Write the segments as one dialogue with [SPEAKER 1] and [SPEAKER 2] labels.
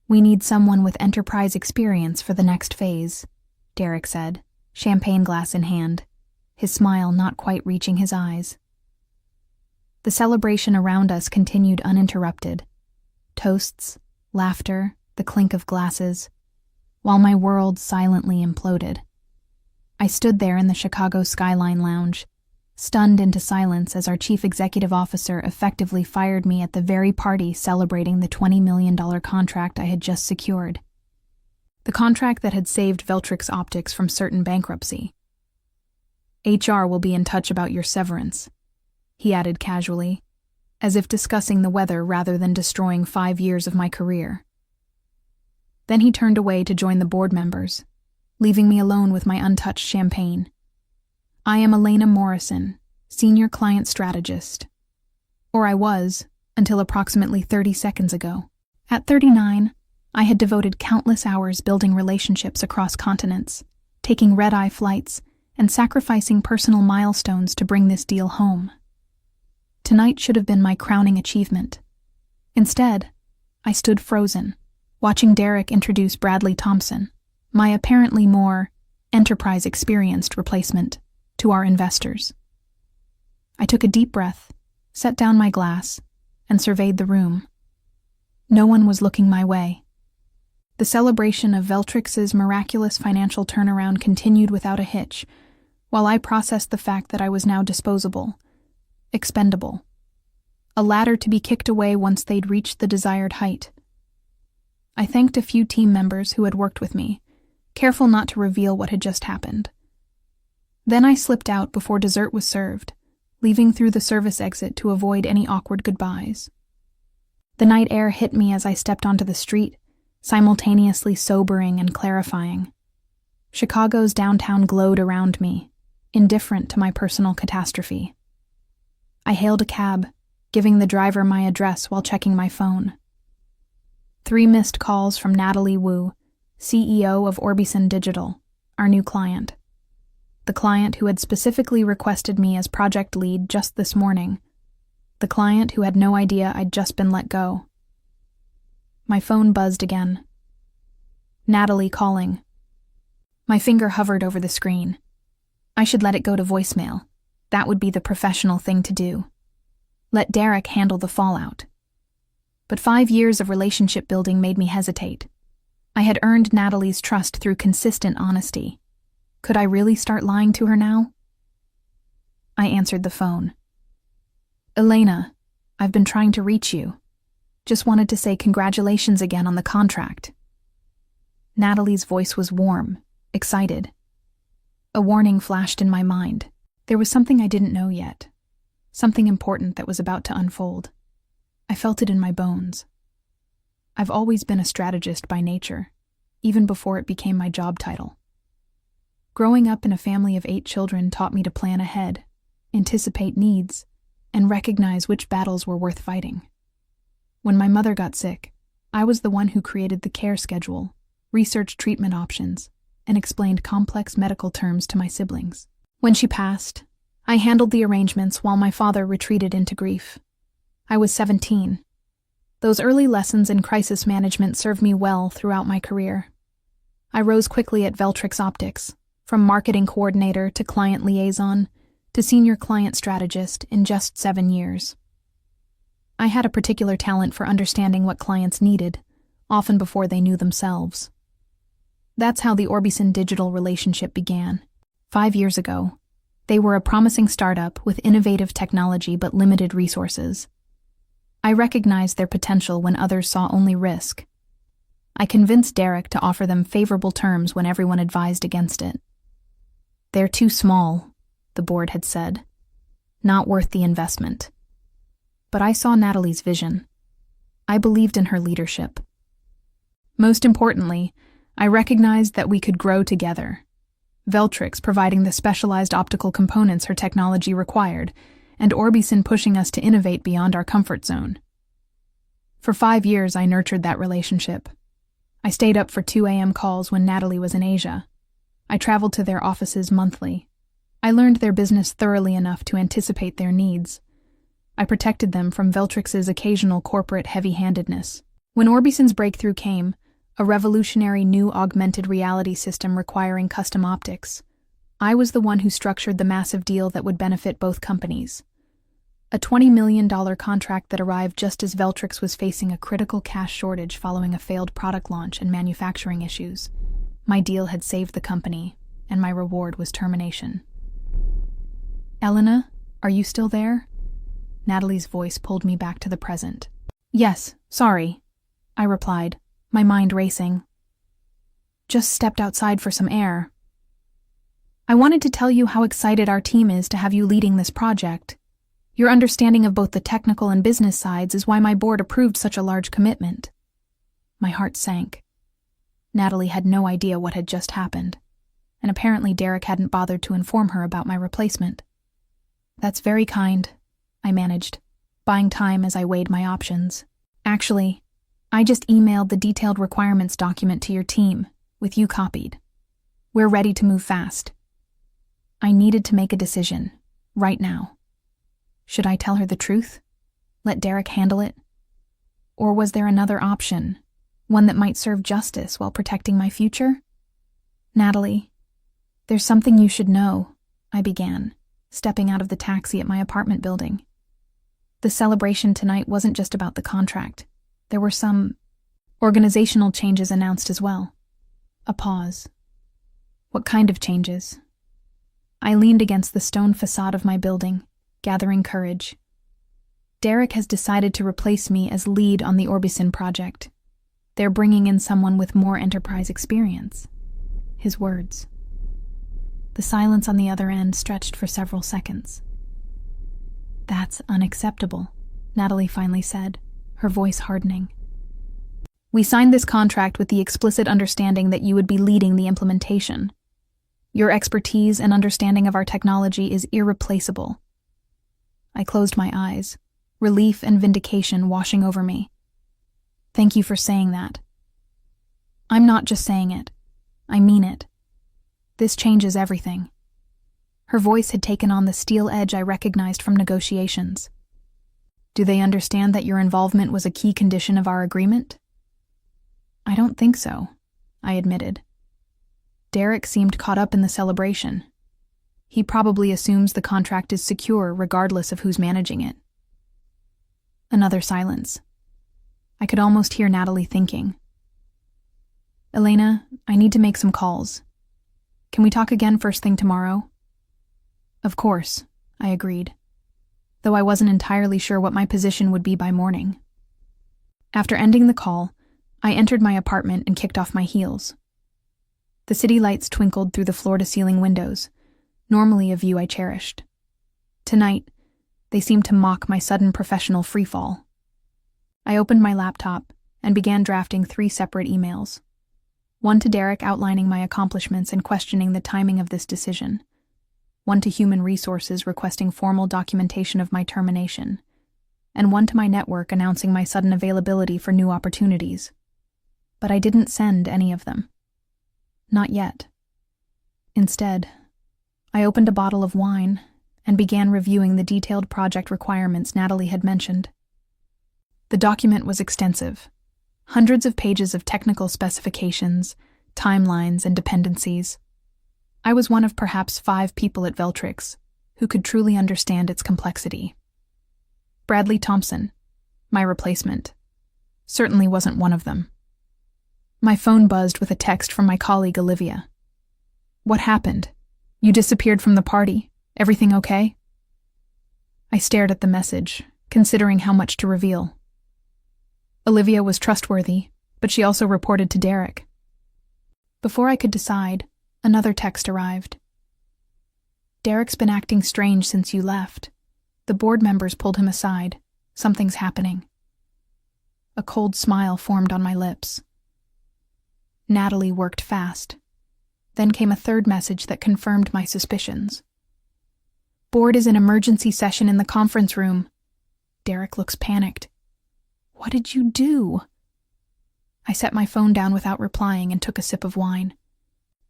[SPEAKER 1] "We need someone with enterprise experience for the next phase," Derek said, champagne glass in hand, his smile not quite reaching his eyes. The celebration around us continued uninterrupted. Toasts, laughter, the clink of glasses, while my world silently imploded. I stood there in the Chicago Skyline Lounge, stunned into silence as our chief executive officer effectively fired me at the very party celebrating the $20 million contract I had just secured. The contract that had saved Veltrix Optics from certain bankruptcy. "HR will be in touch about your severance," he added casually, as if discussing the weather rather than destroying 5 years of my career. Then he turned away to join the board members, leaving me alone with my untouched champagne. "I am Elena Morrison, Senior Client Strategist." Or I was, until approximately 30 seconds ago. At 39, I had devoted countless hours building relationships across continents, taking red-eye flights, and sacrificing personal milestones to bring this deal home. Tonight should have been my crowning achievement. Instead, I stood frozen, watching Derek introduce Bradley Thompson, my apparently more enterprise-experienced replacement, to our investors. I took a deep breath, set down my glass, and surveyed the room. No one was looking my way. The celebration of Veltrix's miraculous financial turnaround continued without a hitch, while I processed the fact that I was now disposable, expendable, a ladder to be kicked away once they'd reached the desired height. I thanked a few team members who had worked with me, careful not to reveal what had just happened. Then I slipped out before dessert was served, leaving through the service exit to avoid any awkward goodbyes. The night air hit me as I stepped onto the street, simultaneously sobering and clarifying. Chicago's downtown glowed around me, indifferent to my personal catastrophe. I hailed a cab, giving the driver my address while checking my phone. 3 missed calls from Natalie Wu, CEO of Orbison Digital, our new client. The client who had specifically requested me as project lead just this morning. The client who had no idea I'd just been let go. My phone buzzed again. Natalie calling. My finger hovered over the screen. I should let it go to voicemail. That would be the professional thing to do. Let Derek handle the fallout. But 5 years of relationship building made me hesitate. I had earned Natalie's trust through consistent honesty. Could I really start lying to her now? I answered the phone. "Elena, I've been trying to reach you. Just wanted to say congratulations again on the contract." Natalie's voice was warm, excited. A warning flashed in my mind. There was something I didn't know yet. Something important that was about to unfold. I felt it in my bones. I've always been a strategist by nature, even before it became my job title. Growing up in a family of 8 children taught me to plan ahead, anticipate needs, and recognize which battles were worth fighting. When my mother got sick, I was the one who created the care schedule, researched treatment options, and explained complex medical terms to my siblings. When she passed, I handled the arrangements while my father retreated into grief. I was 17. Those early lessons in crisis management served me well throughout my career. I rose quickly at Veltrix Optics, from marketing coordinator to client liaison to senior client strategist in just 7 years. I had a particular talent for understanding what clients needed, often before they knew themselves. That's how the Orbison Digital relationship began. 5 years ago, they were a promising startup with innovative technology but limited resources. I recognized their potential when others saw only risk. I convinced Derek to offer them favorable terms when everyone advised against it. "They're too small," the board had said. "Not worth the investment." But I saw Natalie's vision. I believed in her leadership. Most importantly, I recognized that we could grow together. Veltrix providing the specialized optical components her technology required, and Orbison pushing us to innovate beyond our comfort zone. For 5 years, I nurtured that relationship. I stayed up for 2 a.m. calls when Natalie was in Asia. I traveled to their offices monthly. I learned their business thoroughly enough to anticipate their needs. I protected them from Veltrix's occasional corporate heavy-handedness. When Orbison's breakthrough came, a revolutionary new augmented reality system requiring custom optics, I was the one who structured the massive deal that would benefit both companies. A $20 million contract that arrived just as Veltrix was facing a critical cash shortage following a failed product launch and manufacturing issues. My deal had saved the company, and my reward was termination. Elena, are you still there? Natalie's voice pulled me back to the present. Yes, sorry, I replied, my mind racing. Just stepped outside for some air. I wanted to tell you how excited our team is to have you leading this project. Your understanding of both the technical and business sides is why my board approved such a large commitment. My heart sank. Natalie had no idea what had just happened, and apparently Derek hadn't bothered to inform her about my replacement. That's very kind, I managed, buying time as I weighed my options. Actually, I just emailed the detailed requirements document to your team, with you copied. We're ready to move fast. I needed to make a decision, right now. Should I tell her the truth? Let Derek handle it? Or was there another option, one that might serve justice while protecting my future? Natalie, there's something you should know, I began, stepping out of the taxi at my apartment building. The celebration tonight wasn't just about the contract. There were some organizational changes announced as well. A pause. What kind of changes? I leaned against the stone facade of my building, gathering courage. Derek has decided to replace me as lead on the Orbison project. They're bringing in someone with more enterprise experience. His words. The silence on the other end stretched for several seconds. That's unacceptable, Natalie finally said, her voice hardening. We signed this contract with the explicit understanding that you would be leading the implementation. Your expertise and understanding of our technology is irreplaceable. I closed my eyes, relief and vindication washing over me. Thank you for saying that. I'm not just saying it. I mean it. This changes everything. Her voice had taken on the steel edge I recognized from negotiations. Do they understand that your involvement was a key condition of our agreement? I don't think so, I admitted. Derek seemed caught up in the celebration. He probably assumes the contract is secure regardless of who's managing it. Another silence. I could almost hear Natalie thinking. Elena, I need to make some calls. Can we talk again first thing tomorrow? Of course, I agreed, though I wasn't entirely sure what my position would be by morning. After ending the call, I entered my apartment and kicked off my heels. The city lights twinkled through the floor-to-ceiling windows, normally a view I cherished. Tonight, they seemed to mock my sudden professional freefall. I opened my laptop and began drafting 3 separate emails. One to Derek outlining my accomplishments and questioning the timing of this decision. One to Human Resources requesting formal documentation of my termination. And one to my network announcing my sudden availability for new opportunities. But I didn't send any of them. Not yet. Instead, I opened a bottle of wine and began reviewing the detailed project requirements Natalie had mentioned. The document was extensive. Hundreds of pages of technical specifications, timelines, and dependencies. I was one of perhaps 5 people at Veltrix who could truly understand its complexity. Bradley Thompson, my replacement, certainly wasn't one of them. My phone buzzed with a text from my colleague Olivia. What happened? You disappeared from the party. Everything okay? I stared at the message, considering how much to reveal. Olivia was trustworthy, but she also reported to Derek. Before I could decide, another text arrived. Derek's been acting strange since you left. The board members pulled him aside. Something's happening. A cold smile formed on my lips. Natalie worked fast. Then came a third message that confirmed my suspicions. Board is in emergency session in the conference room. Derek looks panicked. What did you do? I set my phone down without replying and took a sip of wine.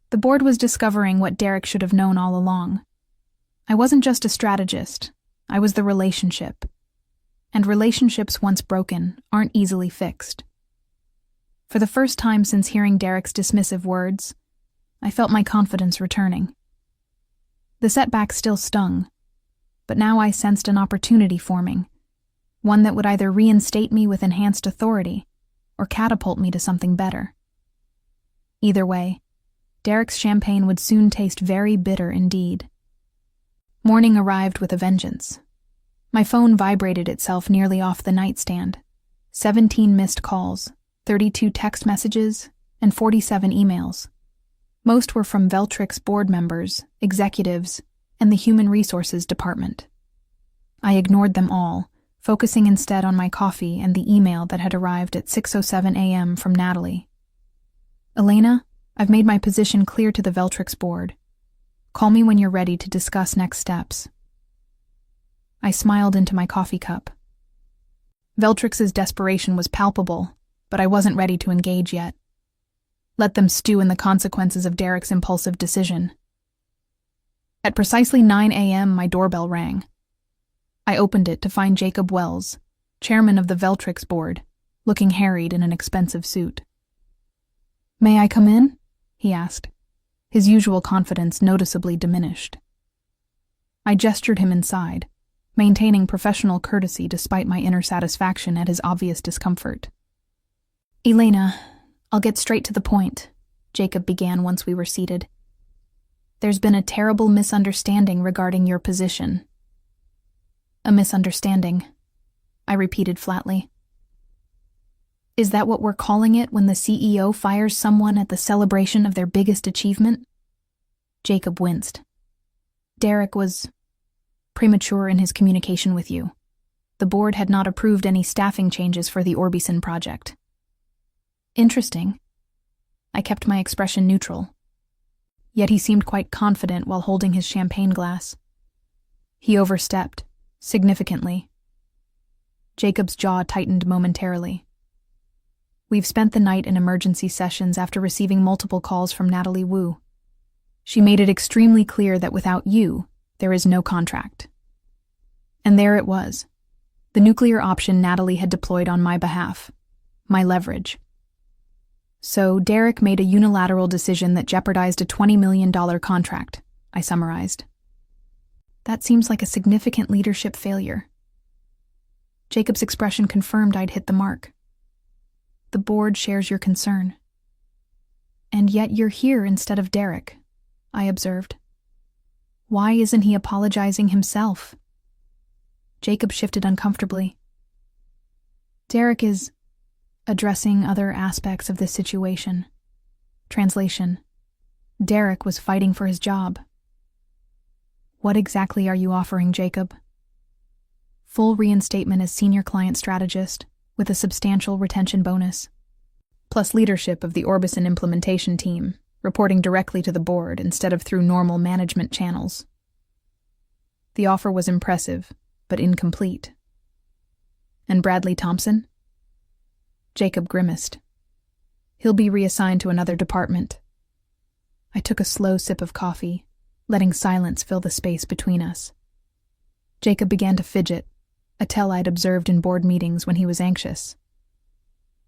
[SPEAKER 1] The board was discovering what Derek should have known all along. I wasn't just a strategist. I was the relationship. And relationships once broken aren't easily fixed. For the first time since hearing Derek's dismissive words, I felt my confidence returning. The setback still stung, but now I sensed an opportunity forming, one that would either reinstate me with enhanced authority or catapult me to something better. Either way, Derek's champagne would soon taste very bitter indeed. Morning arrived with a vengeance. My phone vibrated itself nearly off the nightstand. 17 missed calls, 32 text messages, and 47 emails. Most were from Veltrix board members, executives, and the Human Resources Department. I ignored them all, focusing instead on my coffee and the email that had arrived at 6:07 a.m. from Natalie. "Elena, I've made my position clear to the Veltrix board. Call me when you're ready to discuss next steps." I smiled into my coffee cup. Veltrix's desperation was palpable, but I wasn't ready to engage yet. Let them stew in the consequences of Derek's impulsive decision. At precisely 9 a.m., my doorbell rang. I opened it to find Jacob Wells, chairman of the Veltrix board, looking harried in an expensive suit. "May I come in?" he asked, his usual confidence noticeably diminished. I gestured him inside, maintaining professional courtesy despite my inner satisfaction at his obvious discomfort. "Elena, I'll get straight to the point," Jacob began once we were seated. "There's been a terrible misunderstanding regarding your position." "A misunderstanding," I repeated flatly. "Is that what we're calling it when the CEO fires someone at the celebration of their biggest achievement?" Jacob winced. "Derek was premature in his communication with you. The board had not approved any staffing changes for the Orbison project." "Interesting." I kept my expression neutral. Yet he seemed quite confident while holding his champagne glass. He overstepped, significantly. Jacob's jaw tightened momentarily. "We've spent the night in emergency sessions after receiving multiple calls from Natalie Wu. She made it extremely clear that without you, there is no contract." And there it was, the nuclear option Natalie had deployed on my behalf, my leverage. "So Derek made a unilateral decision that jeopardized a $20 million contract," I summarized. "That seems like a significant leadership failure." Jacob's expression confirmed I'd hit the mark. "The board shares your concern." "And yet you're here instead of Derek," I observed. "Why isn't he apologizing himself?" Jacob shifted uncomfortably. "Derek is addressing other aspects of this situation." Translation: Derek was fighting for his job. "What exactly are you offering, Jacob?" "Full reinstatement as senior client strategist, with a substantial retention bonus, plus leadership of the Orbison implementation team, reporting directly to the board instead of through normal management channels." The offer was impressive, but incomplete. "And Bradley Thompson?" Jacob grimaced. "He'll be reassigned to another department." I took a slow sip of coffee, letting silence fill the space between us. Jacob began to fidget, a tell I'd observed in board meetings when he was anxious.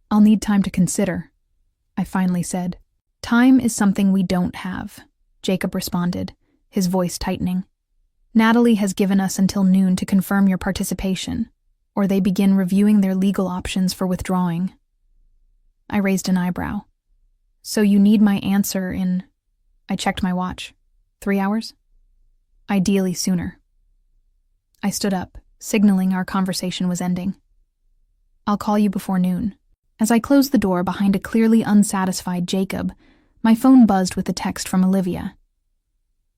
[SPEAKER 1] "I'll need time to consider," I finally said. "Time is something we don't have," Jacob responded, his voice tightening. "Natalie has given us until noon to confirm your participation, or they begin reviewing their legal options for withdrawing." I raised an eyebrow. "So you need my answer in—" I checked my watch. 3 hours? "Ideally sooner." I stood up, signaling our conversation was ending. "I'll call you before noon." As I closed the door behind a clearly unsatisfied Jacob, my phone buzzed with a text from Olivia.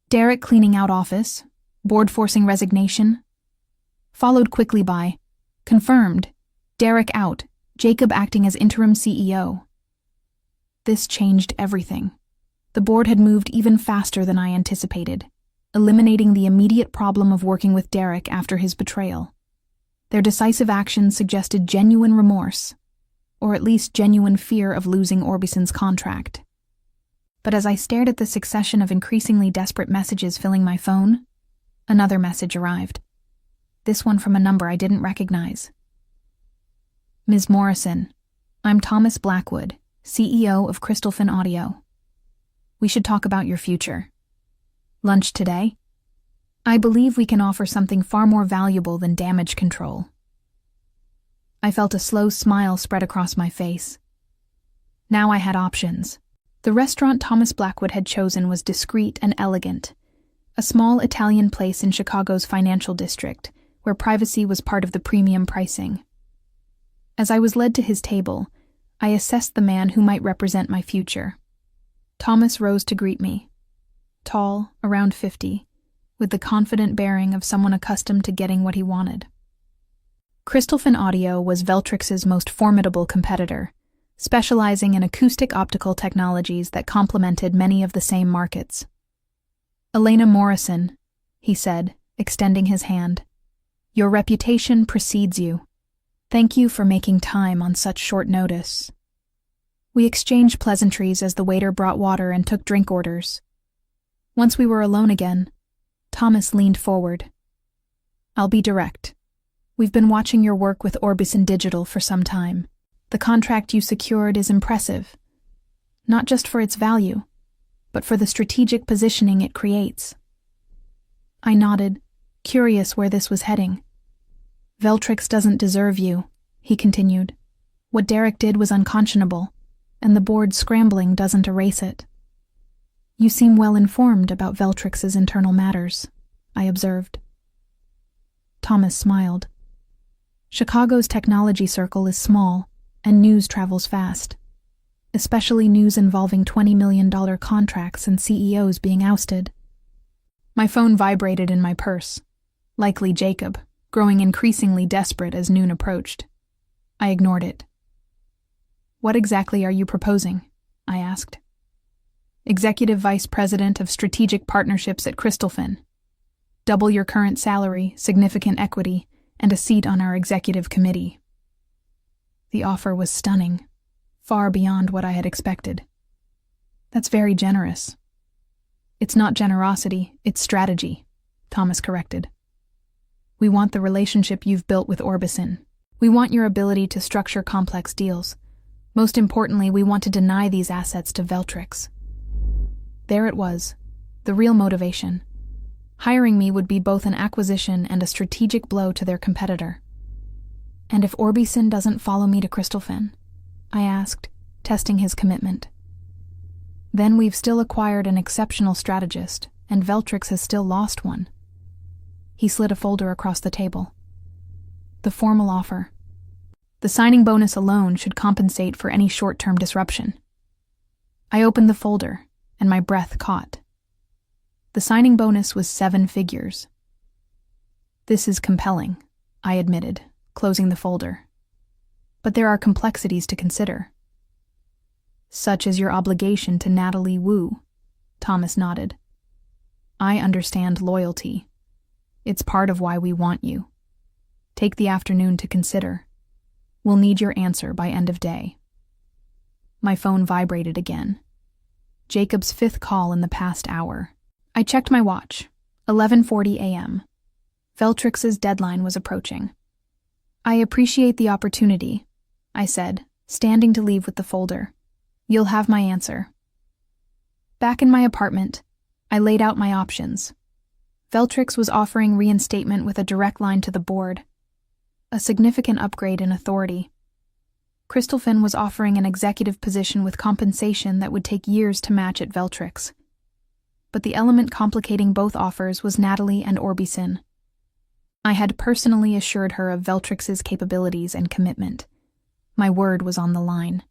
[SPEAKER 1] "Derek cleaning out office. Board forcing resignation." Followed quickly by, "Confirmed. Derek out. Jacob acting as interim CEO." This changed everything. The board had moved even faster than I anticipated, eliminating the immediate problem of working with Derek after his betrayal. Their decisive actions suggested genuine remorse, or at least genuine fear of losing Orbison's contract. But as I stared at the succession of increasingly desperate messages filling my phone, another message arrived. This one from a number I didn't recognize. "Ms. Morrison, I'm Thomas Blackwood, CEO of Crystalfin Audio. We should talk about your future. Lunch today? I believe we can offer something far more valuable than damage control. I felt a slow smile spread across my face. Now I had options. The restaurant Thomas Blackwood had chosen was discreet and elegant, a small Italian place in Chicago's financial district, where privacy was part of the premium pricing. As I was led to his table, I assessed the man who might represent my future. Thomas rose to greet me. Tall, around 50, with the confident bearing of someone accustomed to getting what he wanted. Crystalfin Audio was Veltrix's most formidable competitor, specializing in acoustic optical technologies that complemented many of the same markets. Elena Morrison, he said, extending his hand. Your reputation precedes you. Thank you for making time on such short notice. We exchanged pleasantries as the waiter brought water and took drink orders. Once we were alone again, Thomas leaned forward. I'll be direct. We've been watching your work with Orbison Digital for some time. The contract you secured is impressive, not just for its value, but for the strategic positioning it creates. I nodded, curious where this was heading. Veltrix doesn't deserve you, he continued. What Derek did was unconscionable, and the board scrambling doesn't erase it. You seem well informed about Veltrix's internal matters, I observed. Thomas smiled. Chicago's technology circle is small, and news travels fast, especially news involving $20 million contracts and CEOs being ousted. My phone vibrated in my purse, likely Jacob, growing increasingly desperate as noon approached. I ignored it. What exactly are you proposing? I asked. Executive Vice President of Strategic Partnerships at Crystalfin. Double your current salary, significant equity, and a seat on our executive committee. The offer was stunning, far beyond what I had expected. That's very generous. It's not generosity, it's strategy, Thomas corrected. We want the relationship you've built with Orbison. We want your ability to structure complex deals. Most importantly, we want to deny these assets to Veltrix. There it was, the real motivation. Hiring me would be both an acquisition and a strategic blow to their competitor. And if Orbison doesn't follow me to Crystalfin? I asked, testing his commitment. Then we've still acquired an exceptional strategist, and Veltrix has still lost one. He slid a folder across the table. The formal offer. The signing bonus alone should compensate for any short-term disruption. I opened the folder, and my breath caught. The signing bonus was 7 figures. This is compelling, I admitted, closing the folder. But there are complexities to consider. Such as your obligation to Natalie Wu, Thomas nodded. I understand loyalty. It's part of why we want you. Take the afternoon to consider. We'll need your answer by end of day. My phone vibrated again. Jacob's 5th call in the past hour. I checked my watch. 11:40 a.m. Veltrix's deadline was approaching. I appreciate the opportunity, I said, standing to leave with the folder. You'll have my answer. Back in my apartment, I laid out my options. Veltrix was offering reinstatement with a direct line to the board, a significant upgrade in authority. Crystalfin was offering an executive position with compensation that would take years to match at Veltrix. But the element complicating both offers was Natalie and Orbison. I had personally assured her of Veltrix's capabilities and commitment. My word was on the line.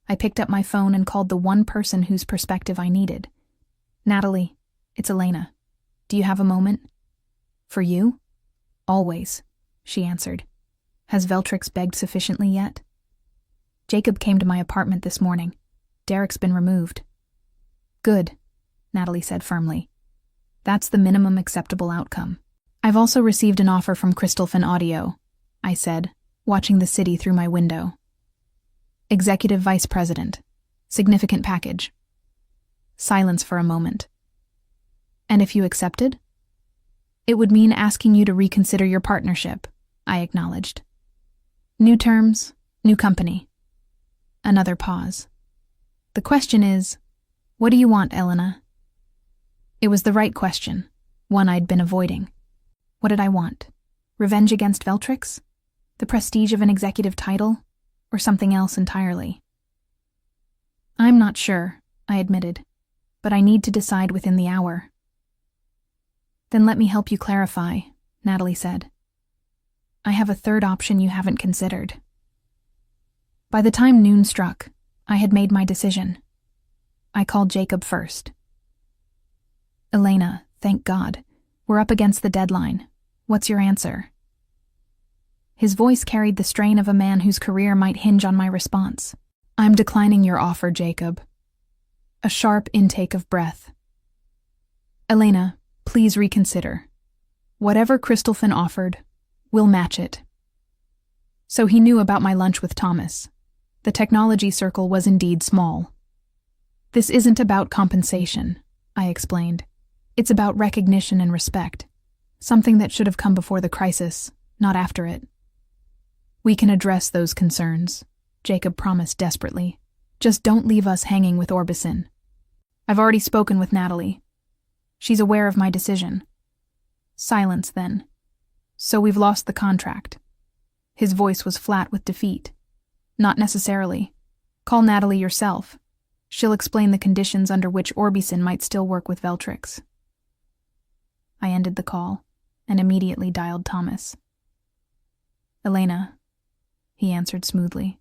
[SPEAKER 1] I picked up my phone and called the one person whose perspective I needed. Natalie, it's Elena. Do you have a moment? For you? Always, she answered. Has Veltrix begged sufficiently yet? Jacob came to my apartment this morning. Derek's been removed. Good, Natalie said firmly. That's the minimum acceptable outcome. I've also received an offer from Crystalfin Audio, I said, watching the city through my window. Executive Vice President. Significant package. Silence for a moment. And if you accepted? It would mean asking you to reconsider your partnership, I acknowledged. New terms, new company. Another pause. The question is, what do you want, Elena? It was the right question, one I'd been avoiding. What did I want? Revenge against Veltrix? The prestige of an executive title? Or something else entirely? I'm not sure, I admitted, but I need to decide within the hour. Then let me help you clarify, Natalie said. I have a third option you haven't considered. By the time noon struck, I had made my decision. I called Jacob first. Elena, thank God, we're up against the deadline. What's your answer? His voice carried the strain of a man whose career might hinge on my response. I'm declining your offer, Jacob. A sharp intake of breath. Elena, please reconsider. Whatever Crystalfin offered, we'll match it. So he knew about my lunch with Thomas. The technology circle was indeed small. This isn't about compensation, I explained. It's about recognition and respect. Something that should have come before the crisis, not after it. We can address those concerns, Jacob promised desperately. Just don't leave us hanging with Orbison. I've already spoken with Natalie. She's aware of my decision. Silence, then. So we've lost the contract. His voice was flat with defeat. Not necessarily. Call Natalie yourself. She'll explain the conditions under which Orbison might still work with Veltrix. I ended the call and immediately dialed Thomas. Elena, he answered smoothly.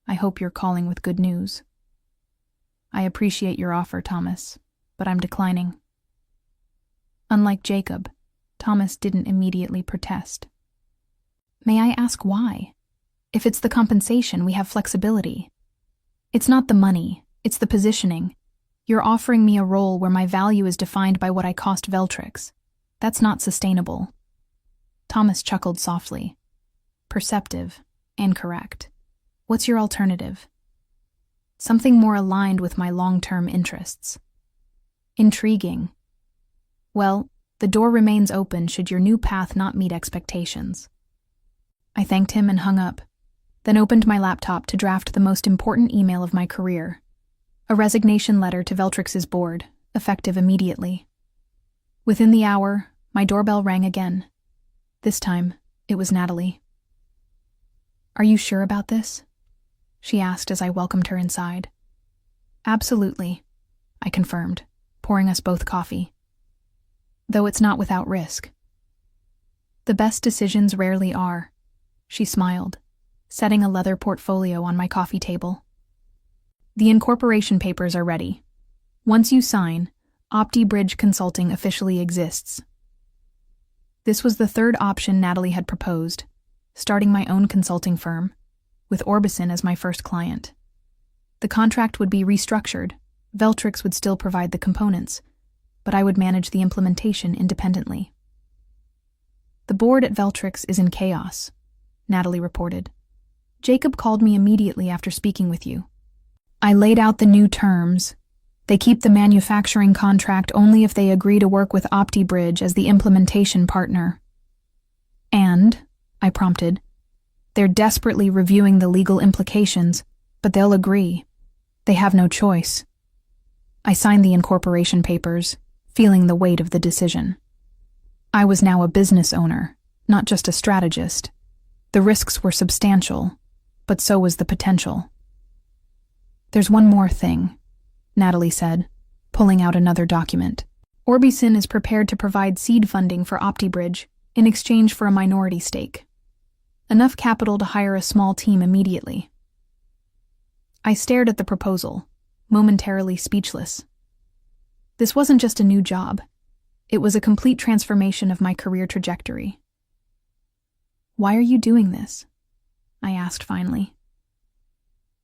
[SPEAKER 1] I hope you're calling with good news. I appreciate your offer, Thomas, but I'm declining. Unlike Jacob, Thomas didn't immediately protest. May I ask why? If it's the compensation, we have flexibility. It's not the money, it's the positioning. You're offering me a role where my value is defined by what I cost Veltrix. That's not sustainable. Thomas chuckled softly. Perceptive and correct. What's your alternative? Something more aligned with my long-term interests. Intriguing. Well, the door remains open should your new path not meet expectations. I thanked him and hung up, then opened my laptop to draft the most important email of my career. A resignation letter to Veltrix's board, effective immediately. Within the hour, my doorbell rang again. This time, it was Natalie. Are you sure about this? She asked as I welcomed her inside. Absolutely, I confirmed, pouring us both coffee. Though it's not without risk. The best decisions rarely are, she smiled, setting a leather portfolio on my coffee table. The incorporation papers are ready. Once you sign, OptiBridge Consulting officially exists. This was the third option Natalie had proposed, starting my own consulting firm, with Orbison as my first client. The contract would be restructured, Veltrix would still provide the components, but I would manage the implementation independently. The board at Veltrix is in chaos, Natalie reported. Jacob called me immediately after speaking with you. I laid out the new terms. They keep the manufacturing contract only if they agree to work with OptiBridge as the implementation partner. And, I prompted, they're desperately reviewing the legal implications, but they'll agree. They have no choice. I signed the incorporation papers, feeling the weight of the decision. I was now a business owner, not just a strategist. The risks were substantial, but so was the potential. There's one more thing, Natalie said, pulling out another document. Orbison is prepared to provide seed funding for OptiBridge in exchange for a minority stake. Enough capital to hire a small team immediately. I stared at the proposal, momentarily speechless. This wasn't just a new job. It was a complete transformation of my career trajectory. Why are you doing this? I asked finally.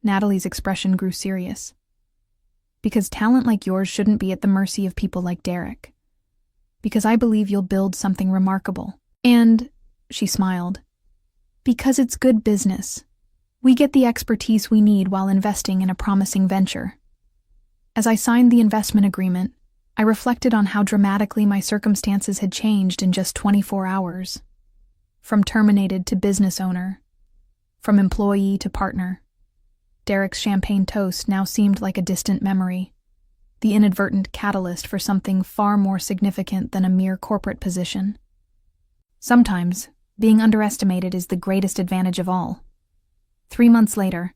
[SPEAKER 1] Natalie's expression grew serious. Because talent like yours shouldn't be at the mercy of people like Derek. Because I believe you'll build something remarkable. And, she smiled, because it's good business. We get the expertise we need while investing in a promising venture. As I signed the investment agreement, I reflected on how dramatically my circumstances had changed in just 24 hours. From terminated to business owner. From employee to partner. Derek's champagne toast now seemed like a distant memory, the inadvertent catalyst for something far more significant than a mere corporate position. Sometimes, being underestimated is the greatest advantage of all. 3 months later,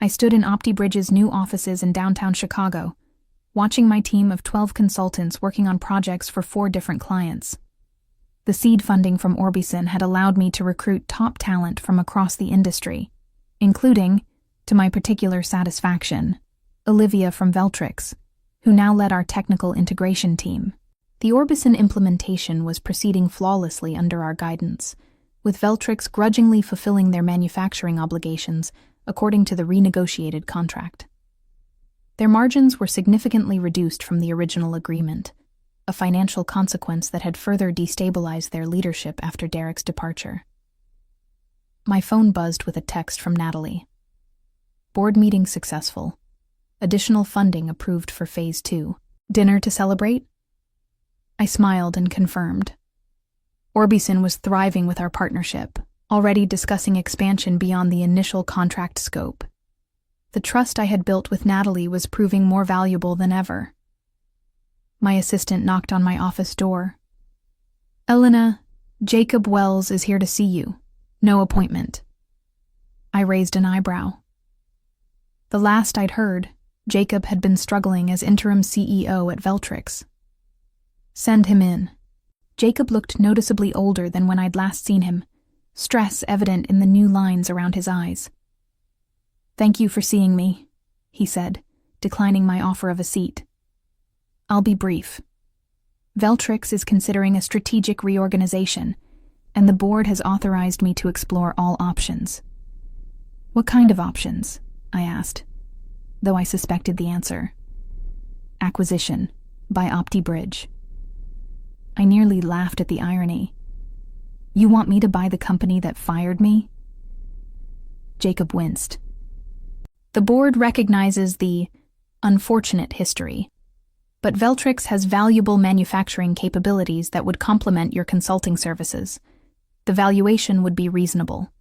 [SPEAKER 1] I stood in OptiBridge's new offices in downtown Chicago, watching my team of 12 consultants working on projects for 4 different clients. The seed funding from Orbison had allowed me to recruit top talent from across the industry, including, to my particular satisfaction, Olivia from Veltrix, who now led our technical integration team. The Orbison implementation was proceeding flawlessly under our guidance, with Veltrix grudgingly fulfilling their manufacturing obligations according to the renegotiated contract. Their margins were significantly reduced from the original agreement, a financial consequence that had further destabilized their leadership after Derek's departure. My phone buzzed with a text from Natalie. Board meeting successful. Additional funding approved for Phase 2. Dinner to celebrate? I smiled and confirmed. Orbison was thriving with our partnership, already discussing expansion beyond the initial contract scope. The trust I had built with Natalie was proving more valuable than ever. My assistant knocked on my office door. "Elena, Jacob Wells is here to see you. No appointment." I raised an eyebrow. The last I'd heard, Jacob had been struggling as interim CEO at Veltrix. "Send him in." Jacob looked noticeably older than when I'd last seen him, stress evident in the new lines around his eyes. "Thank you for seeing me," he said, declining my offer of a seat. "I'll be brief. Veltrix is considering a strategic reorganization, and the board has authorized me to explore all options." "What kind of options?" I asked, though I suspected the answer. "Acquisition, by OptiBridge." I nearly laughed at the irony. "You want me to buy the company that fired me?" Jacob winced. "The board recognizes the unfortunate history, but Veltrix has valuable manufacturing capabilities that would complement your consulting services. The valuation would be reasonable."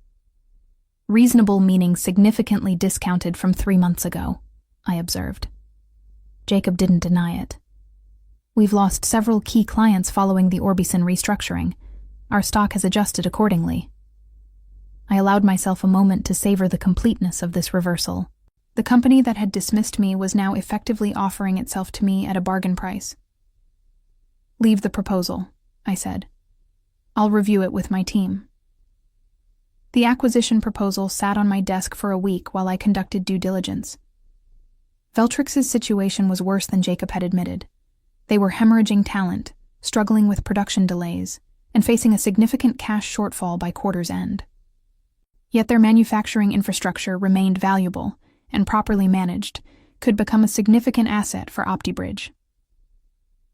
[SPEAKER 1] "Reasonable meaning significantly discounted from 3 months ago," I observed. Jacob didn't deny it. "We've lost several key clients following the Orbison restructuring. Our stock has adjusted accordingly." I allowed myself a moment to savor the completeness of this reversal. The company that had dismissed me was now effectively offering itself to me at a bargain price. "Leave the proposal," I said. "I'll review it with my team." The acquisition proposal sat on my desk for a week while I conducted due diligence. Veltrix's situation was worse than Jacob had admitted. They were hemorrhaging talent, struggling with production delays, and facing a significant cash shortfall by quarter's end. Yet their manufacturing infrastructure remained valuable, and properly managed, could become a significant asset for OptiBridge.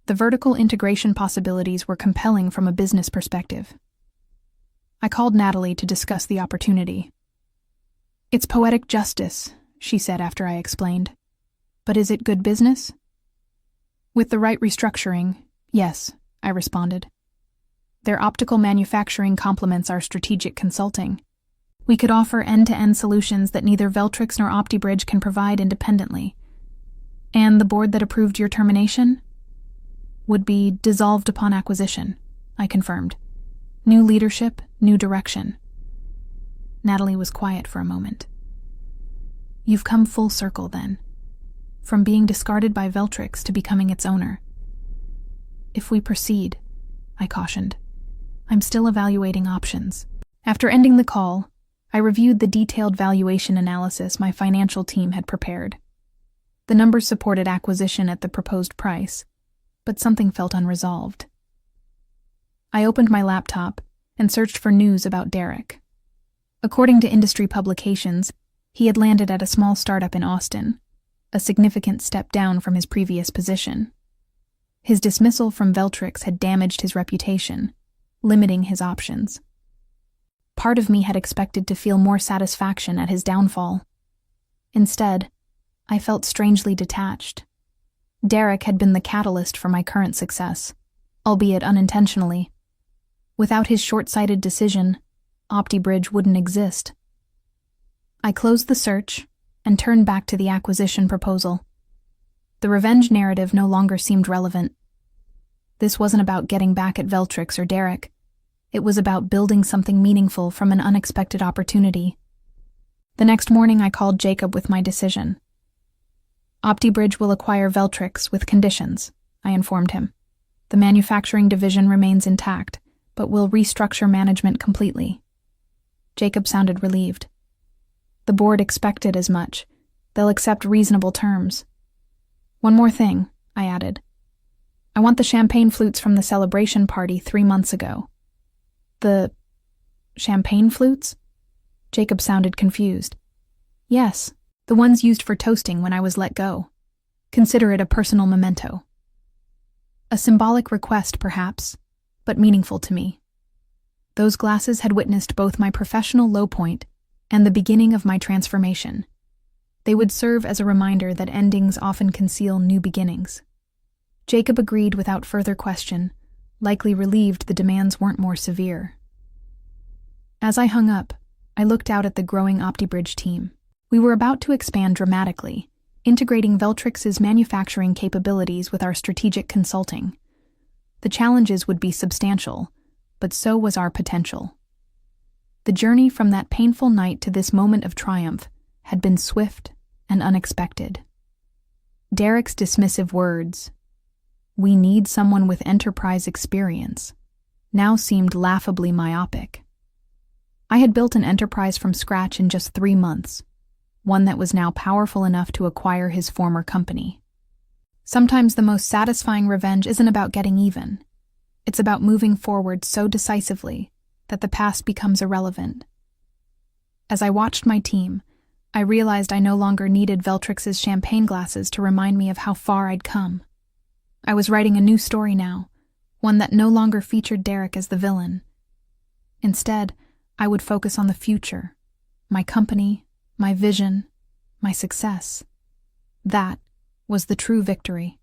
[SPEAKER 1] The vertical integration possibilities were compelling from a business perspective. I called Natalie to discuss the opportunity. "It's poetic justice," she said after I explained. "But is it good business?" "With the right restructuring, yes," I responded. "Their optical manufacturing complements our strategic consulting. We could offer end-to-end solutions that neither Veltrix nor OptiBridge can provide independently. And the board that approved your termination?" "Would be dissolved upon acquisition," I confirmed. "New leadership, new direction." Natalie was quiet for a moment. "You've come full circle, then. From being discarded by Veltrix to becoming its owner." "If we proceed," I cautioned. "I'm still evaluating options." After ending the call, I reviewed the detailed valuation analysis my financial team had prepared. The numbers supported acquisition at the proposed price, but something felt unresolved. I opened my laptop and searched for news about Derek. According to industry publications, he had landed at a small startup in Austin, a significant step down from his previous position. His dismissal from Veltrix had damaged his reputation, limiting his options. Part of me had expected to feel more satisfaction at his downfall. Instead, I felt strangely detached. Derek had been the catalyst for my current success, albeit unintentionally. Without his short-sighted decision, OptiBridge wouldn't exist. I closed the search and turned back to the acquisition proposal. The revenge narrative no longer seemed relevant. This wasn't about getting back at Veltrix or Derek. It was about building something meaningful from an unexpected opportunity. The next morning I called Jacob with my decision. OptiBridge will acquire Veltrix with conditions, I informed him. The manufacturing division remains intact, but will restructure management completely. Jacob sounded relieved. The board expected as much. They'll accept reasonable terms. One more thing, I added. I want the champagne flutes from the celebration party 3 months ago. The champagne flutes? Jacob sounded confused. Yes, the ones used for toasting when I was let go. Consider it a personal memento. A symbolic request, perhaps, but meaningful to me. Those glasses had witnessed both my professional low point and the beginning of my transformation. They would serve as a reminder that endings often conceal new beginnings. Jacob agreed without further question, likely relieved the demands weren't more severe. As I hung up, I looked out at the growing OptiBridge team. We were about to expand dramatically, integrating Veltrix's manufacturing capabilities with our strategic consulting. The challenges would be substantial, but so was our potential. The journey from that painful night to this moment of triumph had been swift and unexpected. Derek's dismissive words, "We need someone with enterprise experience," now seemed laughably myopic. I had built an enterprise from scratch in just 3 months, one that was now powerful enough to acquire his former company. Sometimes the most satisfying revenge isn't about getting even. It's about moving forward so decisively that the past becomes irrelevant. As I watched my team, I realized I no longer needed Veltrix's champagne glasses to remind me of how far I'd come. I was writing a new story now, one that no longer featured Derek as the villain. Instead, I would focus on the future, my company, my vision, my success. That was the true victory.